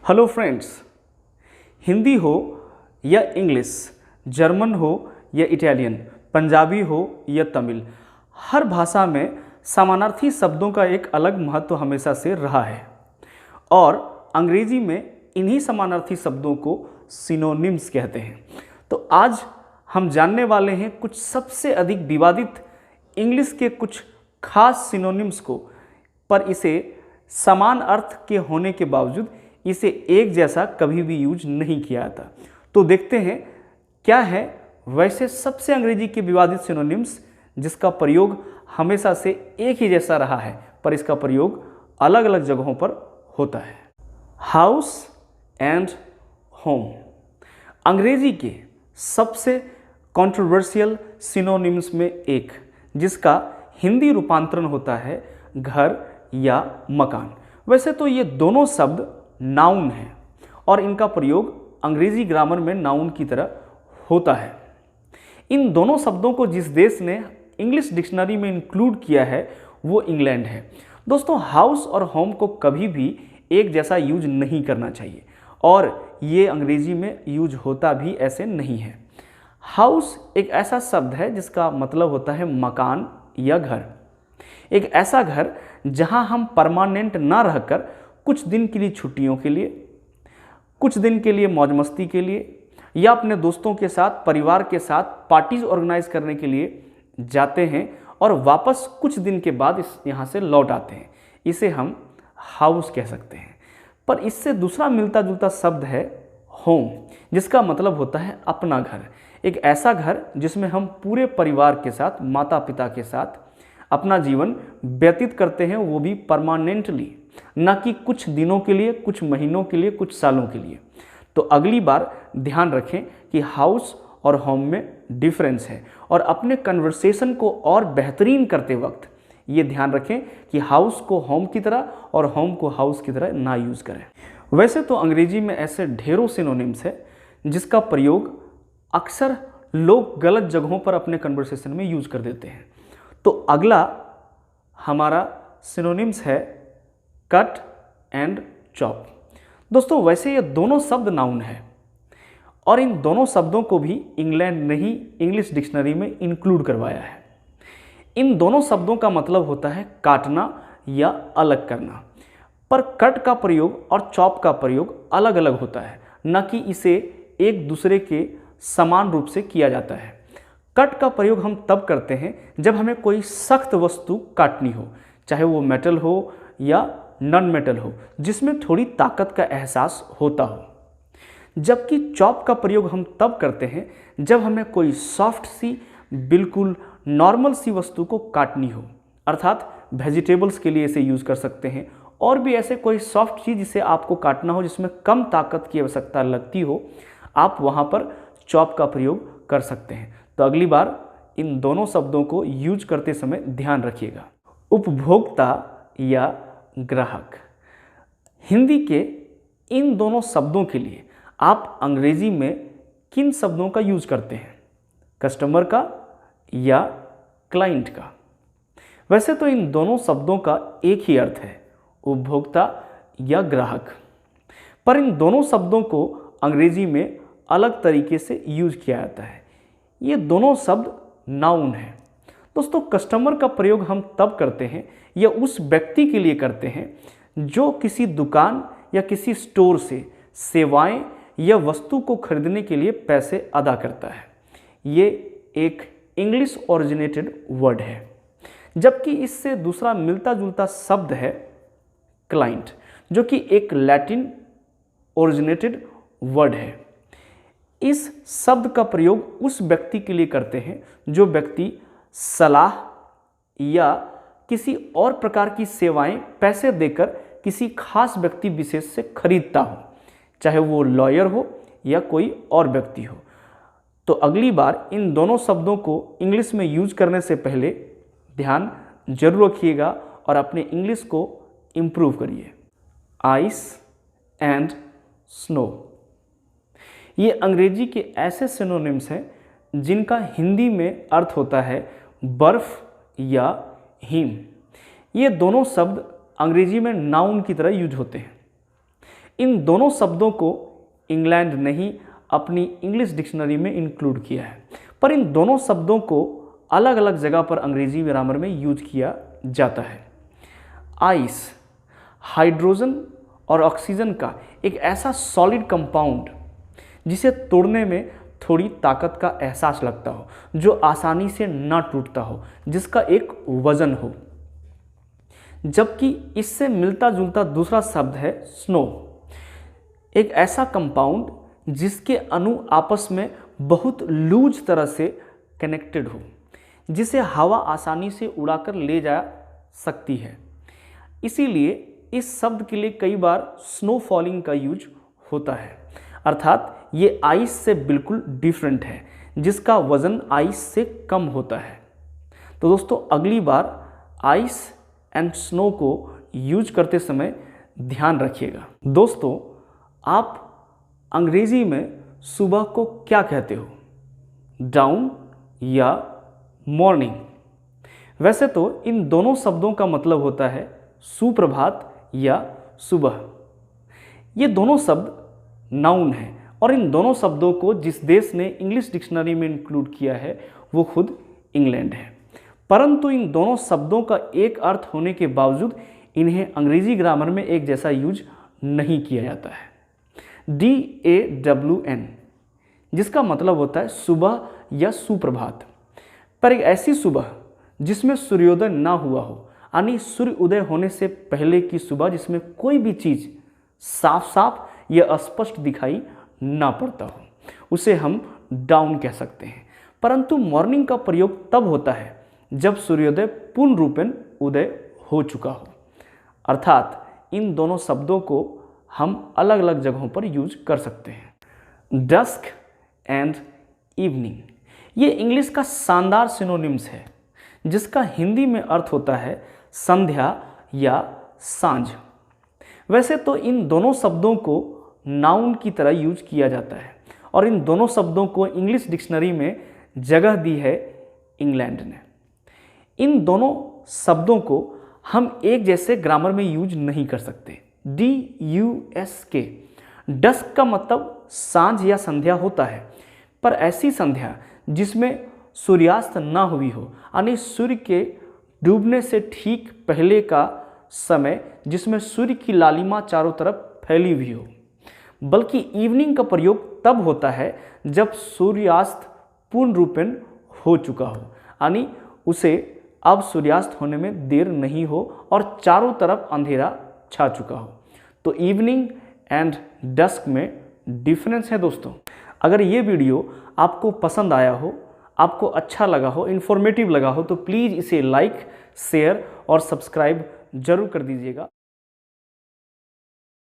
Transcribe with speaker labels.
Speaker 1: Hello friends, Hindi हो या English, German हो या इटालियन, पंजाबी हो या तमिल, हर भाषा में समानार्थी शब्दों का एक अलग महत्व हमेशा से रहा है और अंग्रेजी में इन्हीं समानार्थी शब्दों को सिनोनिम्स कहते हैं। तो आज हम जानने वाले हैं कुछ सबसे अधिक विवादित इंग्लिश के कुछ खास सिनोनिम्स को, पर इसे समान अर्थ के होने के बावजूद इसे एक जैसा कभी भी यूज नहीं किया जाता। तो देखते हैं क्या है वैसे सबसे अंग्रेजी के विवादित सिनोनिम्स जिसका प्रयोग हमेशा से एक ही जैसा रहा है, पर इसका प्रयोग अलग अलग जगहों पर होता है। हाउस एंड होम अंग्रेजी के सबसे कंट्रोवर्शियल सिनोनिम्स में एक, जिसका हिंदी रूपांतरण होता है घर या मकान। वैसे तो ये दोनों शब्द नाउन है और इनका प्रयोग अंग्रेजी ग्रामर में नाउन की तरह होता है। इन दोनों शब्दों को जिस देश ने इंग्लिश डिक्शनरी में इंक्लूड किया है वो इंग्लैंड है। दोस्तों, हाउस और होम को कभी भी एक जैसा यूज नहीं करना चाहिए और ये अंग्रेजी में यूज होता भी ऐसे नहीं है। हाउस एक ऐसा शब्द है जिसका मतलब होता है मकान या घर। एक ऐसा घर जहां हम परमानेंट ना रहकर कुछ दिन के लिए छुट्टियों के लिए, कुछ दिन के लिए मौज मस्ती के लिए या अपने दोस्तों के साथ, परिवार के साथ पार्टीज ऑर्गेनाइज करने के लिए जाते हैं और वापस कुछ दिन के बाद यहाँ से लौट आते हैं, इसे हम हाउस कह सकते हैं। पर इससे दूसरा मिलता जुलता शब्द है होम, जिसका मतलब होता है अपना घर। एक ऐसा घर जिसमें हम पूरे परिवार के साथ, माता पिता के साथ अपना जीवन व्यतीत करते हैं, वो भी परमानेंटली, ना कि कुछ दिनों के लिए, कुछ महीनों के लिए, कुछ सालों के लिए। तो अगली बार ध्यान रखें कि हाउस और होम में डिफरेंस है और अपने कन्वर्सेशन को और बेहतरीन करते वक्त ये ध्यान रखें कि हाउस को होम की तरह और होम को हाउस की तरह ना यूज़ करें। वैसे तो अंग्रेजी में ऐसे ढेरों सिनोनिम्स है जिसका प्रयोग अक्सर लोग गलत जगहों पर अपने कन्वर्सेशन में यूज़ कर देते हैं। तो अगला हमारा सिनोनिम्स है कट एंड चॉप। दोस्तों, वैसे ये दोनों शब्द नाउन है और इन दोनों शब्दों को भी इंग्लैंड ने ही इंग्लिश डिक्शनरी में इंक्लूड करवाया है। इन दोनों शब्दों का मतलब होता है काटना या अलग करना, पर कट का प्रयोग और चॉप का प्रयोग अलग अलग होता है, न कि इसे एक दूसरे के समान रूप से किया जाता है। कट का प्रयोग हम तब करते हैं जब हमें कोई सख्त वस्तु काटनी हो, चाहे वो मेटल हो या नॉन मेटल हो, जिसमें थोड़ी ताकत का एहसास होता हो। जबकि चॉप का प्रयोग हम तब करते हैं जब हमें कोई सॉफ्ट सी, बिल्कुल नॉर्मल सी वस्तु को काटनी हो, अर्थात वेजिटेबल्स के लिए इसे यूज़ कर सकते हैं। और भी ऐसे कोई सॉफ्ट चीज़ जिसे आपको काटना हो, जिसमें कम ताकत की आवश्यकता लगती हो, आप वहाँ पर चॉप का प्रयोग कर सकते हैं। तो अगली बार इन दोनों शब्दों को यूज करते समय ध्यान रखिएगा। उपभोक्ता या ग्राहक, हिंदी के इन दोनों शब्दों के लिए आप अंग्रेजी में किन शब्दों का यूज करते हैं? कस्टमर का या क्लाइंट का? वैसे तो इन दोनों शब्दों का एक ही अर्थ है, उपभोक्ता या ग्राहक, पर इन दोनों शब्दों को अंग्रेजी में अलग तरीके से यूज किया जाता है। ये दोनों शब्द नाउन है। दोस्तों, कस्टमर का प्रयोग हम तब करते हैं या उस व्यक्ति के लिए करते हैं जो किसी दुकान या किसी स्टोर से सेवाएं या वस्तु को खरीदने के लिए पैसे अदा करता है। ये एक इंग्लिश ओरिजिनेटेड वर्ड है, जबकि इससे दूसरा मिलता जुलता शब्द है क्लाइंट, जो कि एक लैटिन ओरिजिनेटेड वर्ड है। इस शब्द का प्रयोग उस व्यक्ति के लिए करते हैं जो व्यक्ति सलाह या किसी और प्रकार की सेवाएं पैसे देकर किसी खास व्यक्ति विशेष से खरीदता हो, चाहे वो लॉयर हो या कोई और व्यक्ति हो। तो अगली बार इन दोनों शब्दों को इंग्लिश में यूज करने से पहले ध्यान जरूर रखिएगा और अपने इंग्लिश को इम्प्रूव करिए। आइस एंड स्नो, ये अंग्रेजी के ऐसे सिनोनिम्स हैं जिनका हिंदी में अर्थ होता है बर्फ या हिम। ये दोनों शब्द अंग्रेजी में नाउन की तरह यूज होते हैं। इन दोनों शब्दों को इंग्लैंड ने ही अपनी इंग्लिश डिक्शनरी में इंक्लूड किया है, पर इन दोनों शब्दों को अलग अलग जगह पर अंग्रेजी ग्रामर में यूज किया जाता है। आइस हाइड्रोजन और ऑक्सीजन का एक ऐसा सॉलिड कंपाउंड जिसे तोड़ने में थोड़ी ताकत का एहसास लगता हो, जो आसानी से ना टूटता हो, जिसका एक वजन हो। जबकि इससे मिलता जुलता दूसरा शब्द है स्नो, एक ऐसा कंपाउंड जिसके अणु आपस में बहुत लूज तरह से कनेक्टेड हो, जिसे हवा आसानी से उड़ाकर ले जा सकती है। इसीलिए इस शब्द के लिए कई बार स्नो फॉलिंग का यूज होता है, अर्थात ये आइस से बिल्कुल डिफरेंट है, जिसका वजन आइस से कम होता है। तो दोस्तों, अगली बार आइस एंड स्नो को यूज करते समय ध्यान रखिएगा। दोस्तों, आप अंग्रेजी में सुबह को क्या कहते हो, डाउन या मॉर्निंग? वैसे तो इन दोनों शब्दों का मतलब होता है सुप्रभात या सुबह। ये दोनों शब्द नाउन हैं और इन दोनों शब्दों को जिस देश ने इंग्लिश डिक्शनरी में इंक्लूड किया है वो खुद इंग्लैंड है। परंतु इन दोनों शब्दों का एक अर्थ होने के बावजूद इन्हें अंग्रेजी ग्रामर में एक जैसा यूज नहीं किया जाता है। DAWN, जिसका मतलब होता है सुबह या सुप्रभात, पर एक ऐसी सुबह जिसमें सूर्योदय ना हुआ हो, यानी सूर्य उदय होने से पहले की सुबह जिसमें कोई भी चीज़ साफ साफ या स्पष्ट दिखाई ना पड़ता हो, उसे हम डाउन कह सकते हैं। परंतु मॉर्निंग का प्रयोग तब होता है जब सूर्योदय पूर्ण रूपेण उदय हो चुका हो, अर्थात इन दोनों शब्दों को हम अलग अलग जगहों पर यूज कर सकते हैं। डस्क एंड इवनिंग, ये इंग्लिश का शानदार सिनोनिम्स है, जिसका हिंदी में अर्थ होता है संध्या या सांझ। वैसे तो इन दोनों शब्दों को नाउन की तरह यूज किया जाता है और इन दोनों शब्दों को इंग्लिश डिक्शनरी में जगह दी है इंग्लैंड ने। इन दोनों शब्दों को हम एक जैसे ग्रामर में यूज नहीं कर सकते। DUSK, डस्क का मतलब सांझ या संध्या होता है, पर ऐसी संध्या जिसमें सूर्यास्त ना हुई हो, यानी सूर्य के डूबने से ठीक पहले का समय जिसमें सूर्य की लालिमा चारों तरफ फैली हुई हो। बल्कि इवनिंग का प्रयोग तब होता है जब सूर्यास्त पूर्ण रूपेण हो चुका हो, यानी उसे अब सूर्यास्त होने में देर नहीं हो और चारों तरफ अंधेरा छा चुका हो। तो इवनिंग एंड डस्क में डिफरेंस है दोस्तों। अगर ये वीडियो आपको पसंद आया हो, आपको अच्छा लगा हो, इन्फॉर्मेटिव लगा हो, तो प्लीज़ इसे लाइक, शेयर और सब्सक्राइब जरूर कर दीजिएगा।